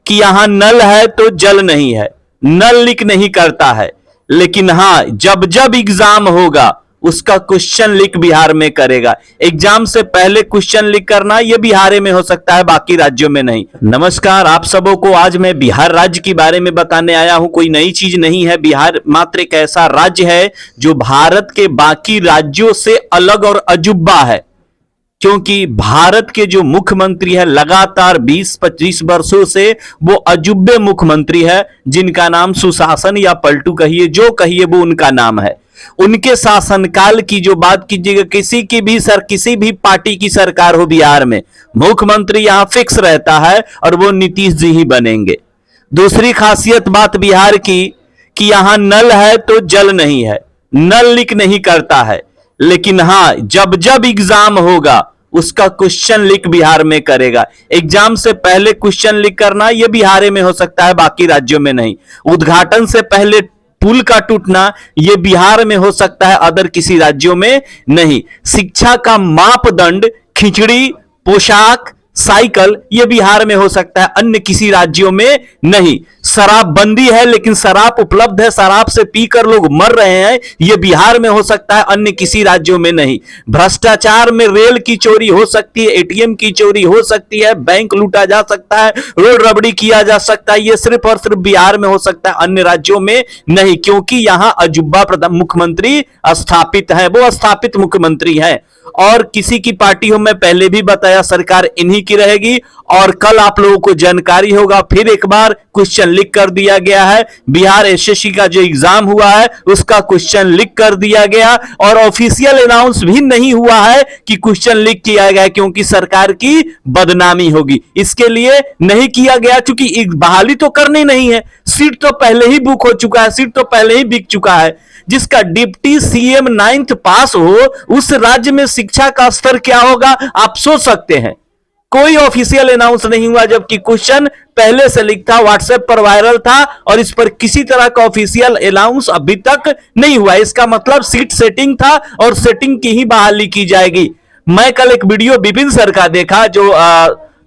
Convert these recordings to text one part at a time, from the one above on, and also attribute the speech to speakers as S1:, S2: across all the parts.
S1: कि यहां नल है तो जल नहीं है, नल लीक नहीं करता है, लेकिन हां जब जब एग्जाम होगा उसका क्वेश्चन लीक बिहार में करेगा। एग्जाम से पहले क्वेश्चन लीक करना यह बिहार में हो सकता है, बाकी राज्यों में नहीं। नमस्कार आप सबों को, आज मैं बिहार राज्य के बारे में बताने आया हूं। कोई नई चीज नहीं है, बिहार मात्र एक ऐसा राज्य है जो भारत के बाकी राज्यों से अलग और अजूबा है, क्योंकि भारत के जो मुख्यमंत्री है लगातार 20-25 वर्षों से वो अजूबे मुख्यमंत्री है, जिनका नाम सुशासन या पलटू कहिए, जो कहिए वो उनका नाम है। उनके शासनकाल की जो बात कीजिएगा, किसी भी पार्टी की सरकार हो बिहार में, मुख्यमंत्री यहां फिक्स रहता है और वो नीतीश जी ही बनेंगे। दूसरी खासियत बात बिहार की कि यहां नल है तो जल नहीं है, नल लीक नहीं करता है, लेकिन हां जब जब एग्जाम होगा उसका क्वेश्चन लीक बिहार में करेगा। एग्जाम से पहले क्वेश्चन लीक करना यह बिहार में हो सकता है, बाकी राज्यों में नहीं। उद्घाटन से पहले पुल का टूटना यह बिहार में हो सकता है, अदर किसी राज्यों में नहीं। शिक्षा का मापदंड खिचड़ी, पोशाक, साइकिल यह बिहार में हो सकता है, अन्य किसी राज्यों में नहीं। शराबबंदी है लेकिन शराब उपलब्ध है, शराब से पीकर लोग मर रहे हैं, यह बिहार में हो सकता है, अन्य किसी राज्यों में नहीं। भ्रष्टाचार में रेल की चोरी हो सकती है, एटीएम की चोरी हो सकती है, बैंक लूटा जा सकता है, रोड रबड़ी किया जा सकता है, यह सिर्फ और सिर्फ बिहार में हो सकता है, अन्य राज्यों में नहीं, क्योंकि यहां अजूबा मुख्यमंत्री स्थापित है, वो स्थापित मुख्यमंत्री है। और किसी की पार्टी हो, मैं पहले भी बताया, सरकार इन्हीं की रहेगी। और कल आप लोगों को जानकारी होगा, फिर एक बार क्वेश्चन लीक कर दिया गया है। बिहार एसएससी का जो एग्जाम हुआ है उसका क्वेश्चन लीक कर दिया गया, और ऑफिशियल अनाउंस भी नहीं हुआ है कि क्वेश्चन लीक किया गया, क्योंकि सरकार की बदनामी होगी, इसके लिए नहीं किया गया। क्योंकि बहाली तो करनी नहीं है, सीट तो पहले ही बुक हो चुका है, सीट तो पहले ही बिक चुका है। जिसका डिप्टी सीएम 9th पास हो, उस राज्य में शिक्षा का स्तर क्या होगा आप सोच सकते हैं। कोई ऑफिशियल अनाउंस नहीं हुआ, जबकि क्वेश्चन पहले से लीक था, व्हाट्सएप पर वायरल था, और इस पर किसी तरह का ऑफिशियल अनाउंस अभी तक नहीं हुआ। इसका मतलब सीट सेटिंग था और सेटिंग की ही बहाली की जाएगी। मैं कल एक वीडियो विपिन सर का देखा, जो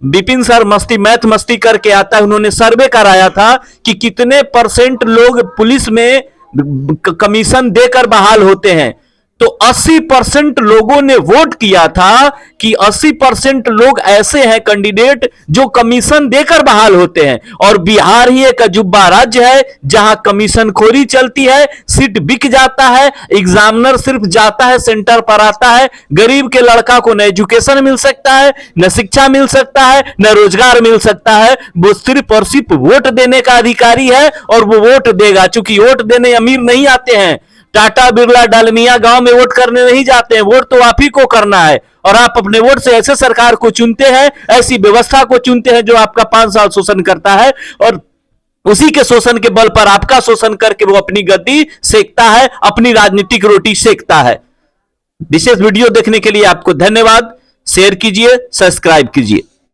S1: विपिन सर मैथ मस्ती करके आता है, उन्होंने सर्वे कराया था कि कितने % लोग पुलिस में कमीशन देकर बहाल होते हैं, तो 80% लोगों ने वोट किया था कि 80% लोग ऐसे हैं कैंडिडेट जो कमीशन देकर बहाल होते हैं। और बिहार ही एक अजूबा राज्य है जहां कमीशन खोरी चलती है, सीट बिक जाता है, एग्जामिनर सिर्फ जाता है, सेंटर पर आता है, गरीब के लड़का को न एजुकेशन मिल सकता है, न शिक्षा मिल सकता है, न रोजगार मिल सकता है। वो सिर्फ और सिर्फ वोट देने का अधिकारी है और वो वोट देगा। चूंकि वोट देने अमीर नहीं आते हैं, टाटा बिरला डालमिया गांव में वोट करने नहीं जाते हैं, वोट तो आप ही को करना है। और आप अपने वोट से ऐसे सरकार को चुनते हैं, ऐसी व्यवस्था को चुनते हैं जो आपका 5 साल शोषण करता है, और उसी के शोषण के बल पर आपका शोषण करके वो अपनी गद्दी सेकता है, अपनी राजनीतिक रोटी सेकता है। विशेष वीडियो देखने के लिए आपको धन्यवाद। शेयर कीजिए, सब्सक्राइब कीजिए।